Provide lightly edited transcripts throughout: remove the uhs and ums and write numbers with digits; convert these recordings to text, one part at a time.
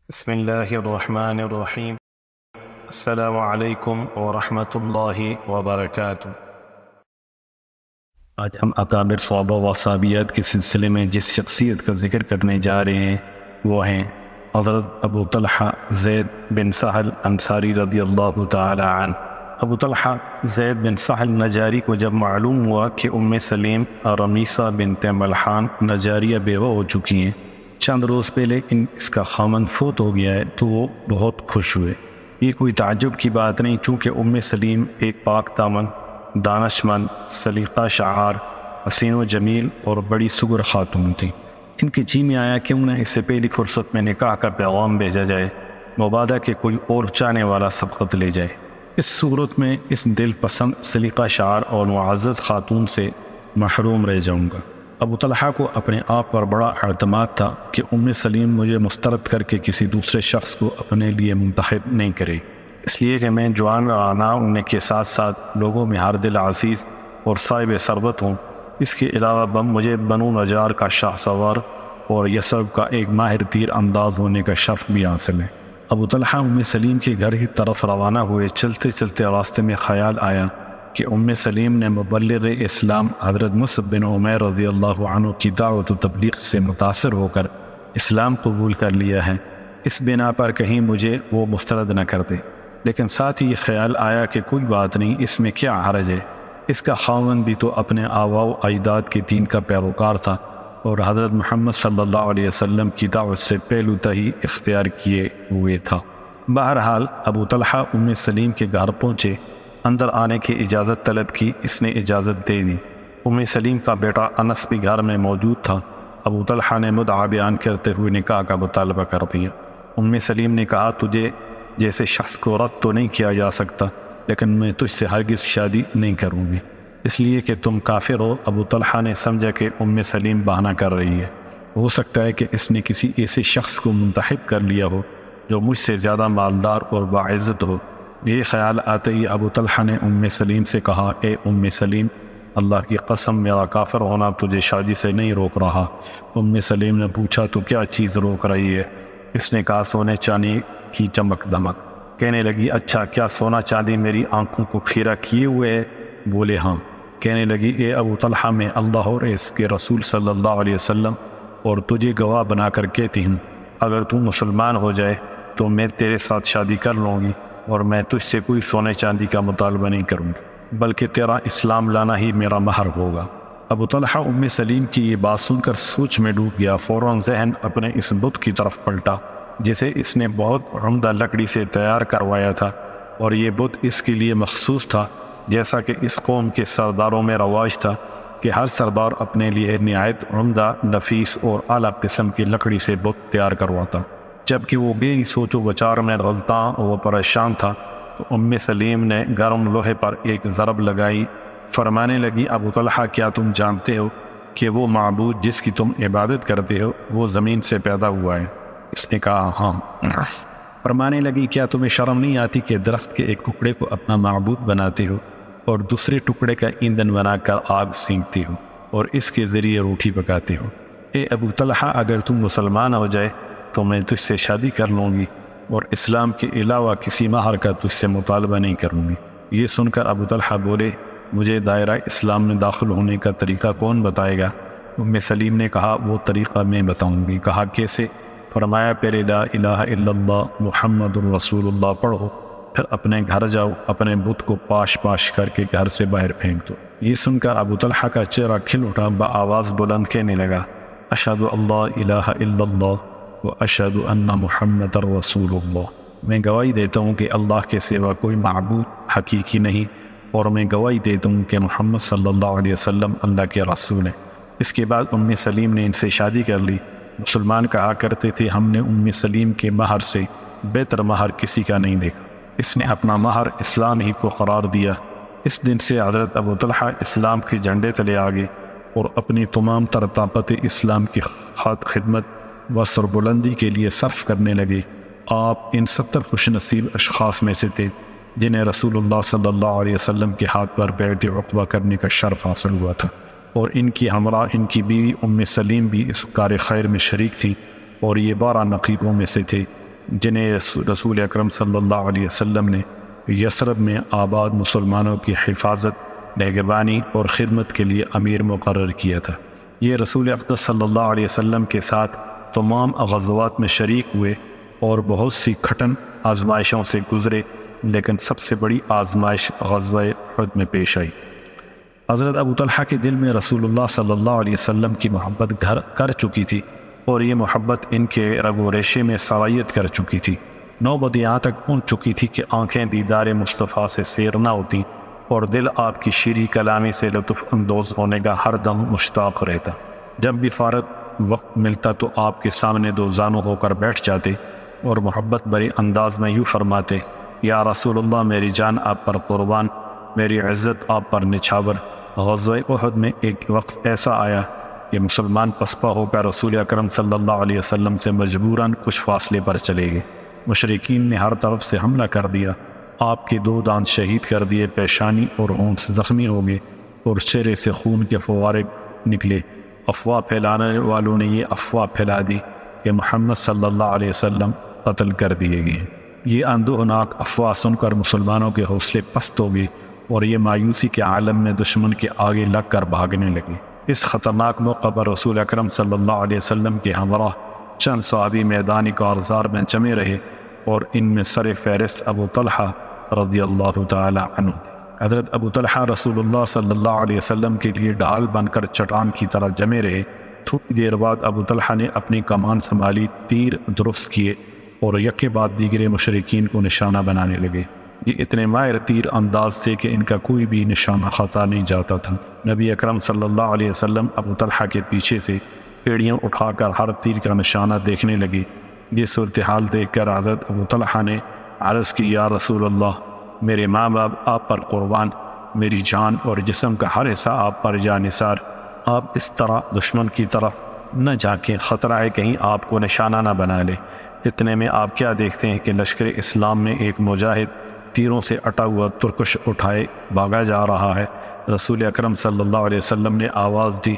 بسم اللہ الرحمن الرحیم۔ السلام علیکم ورحمۃ اللہ وبرکاتہ۔ آج ہم اکابر صحابہ و صحابیات کے سلسلے میں جس شخصیت کا ذکر کرنے جا رہے ہیں وہ ہیں حضرت ابو طلحہ زید بن سہل انصاری رضی اللہ تعالی عنہ۔ ابو طلحہ زید بن سہل نجاری کو جب معلوم ہوا کہ سلیم رمیثہ بنت ملحان نجاریہ بیوہ ہو چکی ہیں، چند روز پہلے اس کا خامند فوت ہو گیا ہے، تو وہ بہت خوش ہوئے۔ یہ کوئی تعجب کی بات نہیں، چونکہ سلیم ایک پاک دامن، دانش مند، سلیقہ شعار، حسین و جمیل اور بڑی سگر خاتون تھی۔ ان کے جی میں آیا کیوں نہ اس سے پہلی فرصت میں نکاح کا پیغام بھیجا جائے، مبادا کہ کوئی اور چاہنے والا سبقت لے جائے۔ اس صورت میں اس دل پسند، سلیقہ شعار اور معزز خاتون سے محروم رہ جاؤں گا۔ ابو طلحہ کو اپنے آپ پر بڑا اعتماد تھا کہ سلیم مجھے مسترد کر کے کسی دوسرے شخص کو اپنے لیے منتخب نہیں کرے، اس لیے کہ میں جوان رانا ہونے کے ساتھ ساتھ لوگوں میں ہر دل عزیز اور صاحب ثروت ہوں۔ اس کے علاوہ مجھے بنو نجار کا شاہ سوار اور یثرب کا ایک ماہر تیر انداز ہونے کا شرف بھی حاصل ہے۔ ابو طلحہ سلیم کے گھر کی طرف روانہ ہوئے۔ چلتے چلتے راستے میں خیال آیا کہ سلیم نے مبلغ اسلام حضرت مصعب بن عمیر رضی اللہ عنہ کی دعوت و تبلیغ سے متاثر ہو کر اسلام قبول کر لیا ہے، اس بنا پر کہیں مجھے وہ مسترد نہ کر دے۔ لیکن ساتھ ہی یہ خیال آیا کہ کوئی بات نہیں، اس میں کیا حرج ہے، اس کا خاوند بھی تو اپنے آباء و اجداد کے دین کا پیروکار تھا اور حضرت محمد صلی اللہ علیہ وسلم کی دعوت سے پہلو تہی اختیار کیے ہوئے تھا۔ بہرحال ابو طلحہ سلیم کے گھر پہنچے، اندر آنے کی اجازت طلب کی، اس نے اجازت دے دی۔ سلیم کا بیٹا انس بھی گھر میں موجود تھا۔ ابو طلحہ نے مدعا بیان کرتے ہوئے نکاح کا مطالبہ کر دیا۔ سلیم نے کہا، تجھے جیسے شخص کو رد تو نہیں کیا جا سکتا، لیکن میں تجھ سے ہرگز شادی نہیں کروں گی، اس لیے کہ تم کافر ہو۔ ابو طلحہ نے سمجھا کہ سلیم بہانہ کر رہی ہے، ہو سکتا ہے کہ اس نے کسی ایسے شخص کو منتخب کر لیا ہو جو مجھ سے زیادہ مالدار اور باعزت ہو۔ یہ خیال آتے ہی ابو طلحہ نے سلیم سے کہا، اے سلیم، اللہ کی قسم میرا کافر ہونا تجھے شادی سے نہیں روک رہا۔ سلیم نے پوچھا، تو کیا چیز روک رہی ہے؟ اس نے کہا، سونے چاندی کی چمک دمک۔ کہنے لگی، اچھا کیا سونا چاندی میری آنکھوں کو کھیرا کیے ہوئے ہے؟ بولے ہاں۔ کہنے لگی، اے ابو طلحہ، میں اللہ اور اس کے رسول صلی اللہ علیہ وسلم اور تجھے گواہ بنا کر کہتی ہوں، اگر تو مسلمان ہو جائے تو میں تیرے ساتھ شادی کر لوں گی، اور میں تجھ سے کوئی سونے چاندی کا مطالبہ نہیں کروں گی، بلکہ تیرا اسلام لانا ہی میرا مہر ہوگا۔ ابو طلحہ سلیم کی یہ بات سن کر سوچ میں ڈوب گیا۔ فوراً ذہن اپنے اس بت کی طرف پلٹا جسے اس نے بہت عمدہ لکڑی سے تیار کروایا تھا، اور یہ بت اس کے لیے مخصوص تھا، جیسا کہ اس قوم کے سرداروں میں رواج تھا کہ ہر سردار اپنے لیے نہایت عمدہ، نفیس اور اعلیٰ قسم کی لکڑی سے بت تیار کرواتا۔ جبکہ وہ گہری سوچ و بچار میں غلطاں و پریشان تھا تو سلیم نے گرم لوہے پر ایک ضرب لگائی، فرمانے لگی، ابو طلحہ، کیا تم جانتے ہو کہ وہ معبود جس کی تم عبادت کرتے ہو وہ زمین سے پیدا ہوا ہے؟ اس نے کہا، ہاں۔ فرمانے لگی، کیا تمہیں شرم نہیں آتی کہ درخت کے ایک ٹکڑے کو اپنا معبود بناتے ہو اور دوسرے ٹکڑے کا ایندھن بنا کر آگ سینکتے ہو اور اس کے ذریعے روٹی پکاتے ہو؟ اے ابو طلحہ، اگر تم مسلمان ہو جائے تو میں تجھ سے شادی کر لوں گی اور اسلام کے علاوہ کسی مہر کا تجھ سے مطالبہ نہیں کروں گی۔ یہ سن کر ابو طلحہ بولے، مجھے دائرہ اسلام میں داخل ہونے کا طریقہ کون بتائے گا؟ سلیم نے کہا، وہ طریقہ میں بتاؤں گی۔ کہا، کیسے؟ فرمایا، پہلے لا الہ الا اللہ محمد الرسول اللہ پڑھو، پھر اپنے گھر جاؤ، اپنے بت کو پاش پاش کر کے گھر سے باہر پھینک دو۔ یہ سن کر ابو طلحہ کا چہرہ کھل اٹھا، بآواز بلند کہنے لگا، اشہد اللہ الہ الا اللہ واشہد ان محمد رسول اللہ۔ میں گواہی دیتا ہوں کہ اللہ کے سوا کوئی معبود حقیقی نہیں، اور میں گواہی دیتا ہوں کہ محمد صلی اللہ علیہ وسلم اللہ کے رسول ہیں۔ اس کے بعد سلیم نے ان سے شادی کر لی۔ مسلمان کہا کرتے تھے، ہم نے سلیم کے مہر سے بہتر مہر کسی کا نہیں دیکھا۔ اس نے اپنا مہر اسلام ہی کو قرار دیا۔ اس دن سے حضرت ابو طلحہ اسلام کے جھنڈے تلے آگے اور اپنی تمام تر طاقت اسلام کی خدمت و سربلندی کے لیے صرف کرنے لگے۔ آپ ان 70 خوش نصیب اشخاص میں سے تھے جنہیں رسول اللہ صلی اللہ علیہ وسلم کے ہاتھ پر بیعت عقبہ کرنے کا شرف حاصل ہوا تھا، اور ان کی ہمراہ ان کی بیوی سلیم بھی اس کار خیر میں شریک تھی، اور یہ 12 نقیبوں میں سے تھے جنہیں رسول اکرم صلی اللہ علیہ وسلم نے یثرب میں آباد مسلمانوں کی حفاظت، نگہبانی اور خدمت کے لیے امیر مقرر کیا تھا۔ یہ رسول اقدس صلی اللہ علیہ وسلم کے ساتھ تمام غزوات میں شریک ہوئے اور بہت سی کھٹن آزمائشوں سے گزرے، لیکن سب سے بڑی آزمائش غزوہ احد میں پیش آئی۔ حضرت ابو طلحہ کے دل میں رسول اللہ صلی اللہ علیہ وسلم کی محبت گھر کر چکی تھی، اور یہ محبت ان کے رگ و ریشے میں سرایت کر چکی تھی۔ نوبت یہاں تک پہنچ چکی تھی کہ آنکھیں دیدار مصطفیٰ سے سیر نہ ہوتیں، اور دل آپ کی شیریں کلامی سے لطف اندوز ہونے کا ہر دم مشتاق رہتا۔ جب بھی فارغ وقت ملتا تو آپ کے سامنے دو زانو ہو کر بیٹھ جاتے اور محبت بھرے انداز میں یوں فرماتے: یا رسول اللہ، میری جان آپ پر قربان، میری عزت آپ پر نچھاور۔ غزوہ احد میں ایک وقت ایسا آیا کہ مسلمان پسپا ہو کر رسول اکرم صلی اللہ علیہ وسلم سے مجبوراً کچھ فاصلے پر چلے گئے۔ مشرکین نے ہر طرف سے حملہ کر دیا، آپ کے 2 دانت شہید کر دیے، پیشانی اور ہونٹ زخمی ہو گئے اور چہرے سے خون کے فوارے نکلے۔ افواہ پھیلانے والوں نے یہ افواہ پھیلا دی کہ محمد صلی اللہ علیہ وسلم قتل کر دیے گئے۔ یہ اندوہناک افواہ سن کر مسلمانوں کے حوصلے پست ہو گئے اور یہ مایوسی کے عالم میں دشمن کے آگے لگ کر بھاگنے لگے۔ اس خطرناک موقع پر رسول اکرم صلی اللہ علیہ وسلم کے ہمراہ چند صحابی میدان کارزار میں جمے رہے، اور ان میں سر فہرست ابو طلحہ رضی اللہ تعالی عنہ۔ حضرت ابو طلحہ رسول اللہ صلی اللہ علیہ وسلم کے لیے ڈھال بن کر چٹان کی طرح جمے رہے۔ تھوڑی دیر بعد ابو طلحہ نے اپنی کمان سنبھالی، تیر درست کیے اور یکے بعد دیگرے مشرکین کو نشانہ بنانے لگے۔ یہ اتنے ماہر تیر انداز سے کہ ان کا کوئی بھی نشانہ خطا نہیں جاتا تھا۔ نبی اکرم صلی اللہ علیہ وسلم ابو طلحہ کے پیچھے سے ایڑیاں اٹھا کر ہر تیر کا نشانہ دیکھنے لگے۔ یہ صورتحال دیکھ کر حضرت ابو طلحہ نے عرض کی: یا رسول اللہ، میرے ماں باپ آپ پر قربان، میری جان اور جسم کا ہر حصہ آپ پر جا نثار، آپ اس طرح دشمن کی طرف نہ جھانکیں، خطرہ ہے کہیں آپ کو نشانہ نہ بنا لے۔ اتنے میں آپ کیا دیکھتے ہیں کہ لشکر اسلام میں ایک مجاہد تیروں سے اٹا ہوا ترکش اٹھائے بھاگا جا رہا ہے۔ رسول اکرم صلی اللہ علیہ وسلم نے آواز دی: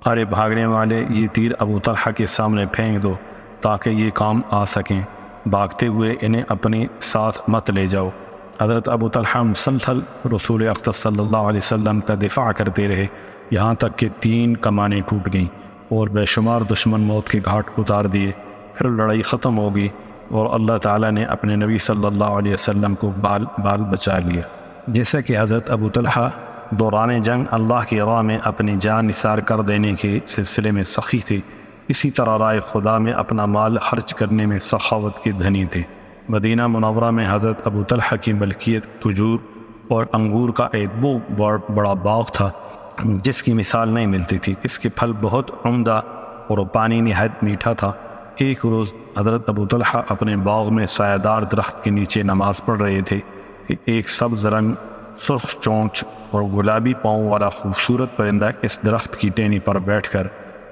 ارے بھاگنے والے، یہ تیر ابو طلحہ کے سامنے پھینک دو تاکہ یہ کام آ سکیں، بھاگتے ہوئے انہیں اپنے ساتھ مت لے جاؤ۔ حضرت ابو طلحہ مسلسل رسول اقدس صلی اللہ علیہ وسلم کا دفاع کرتے رہے، یہاں تک کہ 3 کمانیں ٹوٹ گئیں اور بے شمار دشمن موت کے گھاٹ اتار دیے۔ پھر لڑائی ختم ہو گئی اور اللہ تعالیٰ نے اپنے نبی صلی اللہ علیہ وسلم کو بال بچا لیا۔ جیسا کہ حضرت ابو طلحہ دوران جنگ اللہ کی راہ میں اپنی جان نثار کر دینے کے سلسلے میں سخی تھے، اسی طرح راہ خدا میں اپنا مال خرچ کرنے میں سخاوت کے دھنی تھے۔ مدینہ منورہ میں حضرت ابو طلحہ کی ملکیت کھجور اور انگور کا ایک بہت بڑا باغ تھا جس کی مثال نہیں ملتی تھی۔ اس کے پھل بہت عمدہ اور پانی نہایت میٹھا تھا۔ ایک روز حضرت ابو طلحہ اپنے باغ میں سایہ دار درخت کے نیچے نماز پڑھ رہے تھے کہ ایک سبز رنگ، سرخ چونچ اور گلابی پاؤں والا خوبصورت پرندہ اس درخت کی ٹہنی پر بیٹھ کر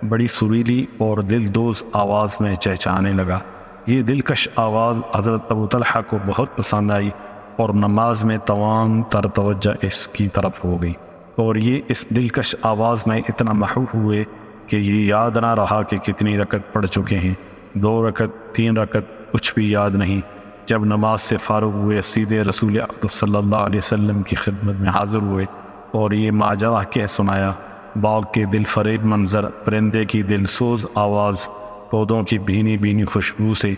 بڑی سریلی اور دلدوز آواز میں چہچہانے لگا۔ یہ دلکش آواز حضرت ابو طلحہ کو بہت پسند آئی اور نماز میں تمام تر توجہ اس کی طرف ہو گئی، اور یہ اس دلکش آواز میں اتنا محو ہوئے کہ یہ یاد نہ رہا کہ کتنی رکعت پڑھ چکے ہیں، 2 رکعت، 3 رکعت، کچھ بھی یاد نہیں۔ جب نماز سے فارغ ہوئے سیدھے رسول اقدس صلی اللہ علیہ وسلم کی خدمت میں حاضر ہوئے اور یہ ماجرا کہہ سنایا۔ باغ کے دل فریب منظر، پرندے کی دل سوز آواز، پودوں کی بھینی بھینی خوشبو سے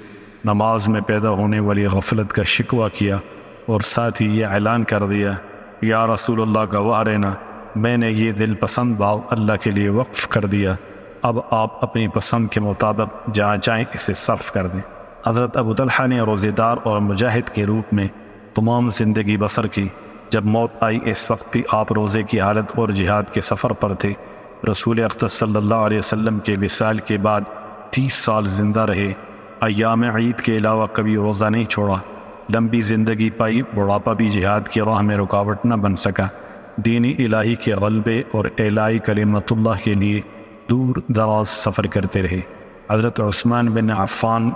نماز میں پیدا ہونے والی غفلت کا شکوہ کیا، اور ساتھ ہی یہ اعلان کر دیا: یا رسول اللہ، گواہ رہنا، میں نے یہ دل پسند باغ اللہ کے لیے وقف کر دیا، اب آپ اپنی پسند کے مطابق جہاں چاہیں اسے صرف کر دیں۔ حضرت ابو طلحہ نے روزے دار اور مجاہد کے روپ میں تمام زندگی بسر کی۔ جب موت آئی اس وقت بھی آپ روزے کی حالت اور جہاد کے سفر پر تھے۔ رسول اقدس صلی اللہ علیہ وسلم کے وصال کے بعد 30 سال زندہ رہے، ایام عید کے علاوہ کبھی روزہ نہیں چھوڑا، لمبی زندگی پائی، بڑھاپا بھی جہاد کی راہ میں رکاوٹ نہ بن سکا، دین الہی کے غلبے اور اعلائی کلمت اللہ کے لیے دور دراز سفر کرتے رہے۔ حضرت عثمان بن عفان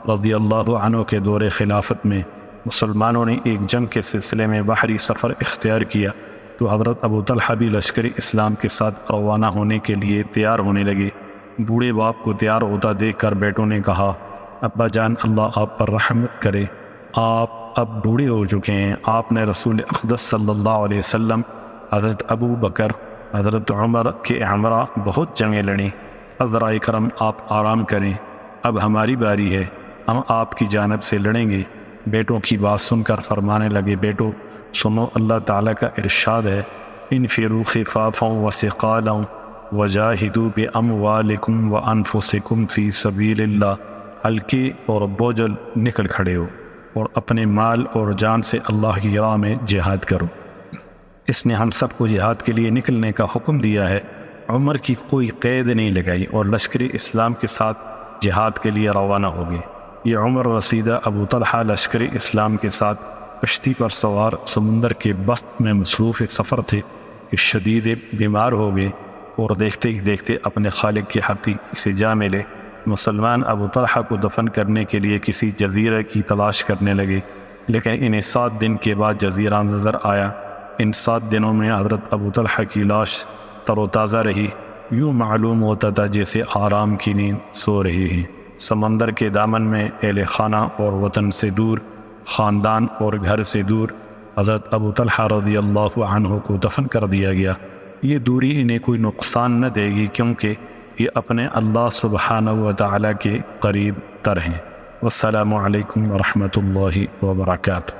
رضی اللہ عنہ کے دور خلافت میں مسلمانوں نے ایک جنگ کے سلسلے میں بحری سفر اختیار کیا تو حضرت ابو طلحہ بھی لشکر اسلام کے ساتھ روانہ ہونے کے لیے تیار ہونے لگے۔ بوڑھے باپ کو تیار ہوتا دیکھ کر بیٹوں نے کہا: ابا جان اللہ آپ پر رحمت کرے، آپ اب بوڑھے ہو چکے ہیں۔ آپ نے رسول اقدس صلی اللہ علیہ وسلم، حضرت ابو بکر، حضرت عمر کے ہمراہ بہت جنگیں لڑیں۔ حضرائے کرم آپ آرام کریں، اب ہماری باری ہے، ہم آپ کی جانب سے لڑیں گے۔ بیٹوں کی بات سن کر فرمانے لگے، بیٹو سنو، اللہ تعالیٰ کا ارشاد ہے، انفروا خفافا وثقالا وجاہدوا باموالکم وانفسکم فی سبیل اللہ۔ ہلکے اور بوجھل نکل کھڑے ہو اور اپنے مال اور جان سے اللہ کی راہ میں جہاد کرو۔ اس نے ہم سب کو جہاد کے لیے نکلنے کا حکم دیا ہے۔ عمر کی کوئی قید نہیں لگائی اور لشکر اسلام کے ساتھ جہاد کے لیے روانہ ہو گئے۔ یہ عمر رسیدہ ابو طلحہ لشکر اسلام کے ساتھ کشتی پر سوار سمندر کے بست میں مصروف سفر تھے کہ شدید بیمار ہو گئے اور دیکھتے ہی دیکھتے اپنے خالق کے حقیقی سے جا ملے۔ مسلمان ابو طلحہ کو دفن کرنے کے لیے کسی جزیرے کی تلاش کرنے لگے، لیکن انہیں 7 دن کے بعد جزیرہ نظر آیا۔ ان 7 دنوں میں حضرت ابو طلحہ کی لاش تر و تازہ رہی، یوں معلوم ہوتا تھا جیسے آرام کی نیند سو رہی ہیں۔ سمندر کے دامن میں اہل خانہ اور وطن سے دور، خاندان اور گھر سے دور حضرت ابو طلحہ رضی اللہ عنہ کو دفن کر دیا گیا۔ یہ دوری انہیں کوئی نقصان نہ دے گی، کیونکہ یہ اپنے اللہ سبحانہ و تعالیٰ کے قریب تر ہیں۔ والسلام علیکم ورحمۃ اللہ وبرکاتہ۔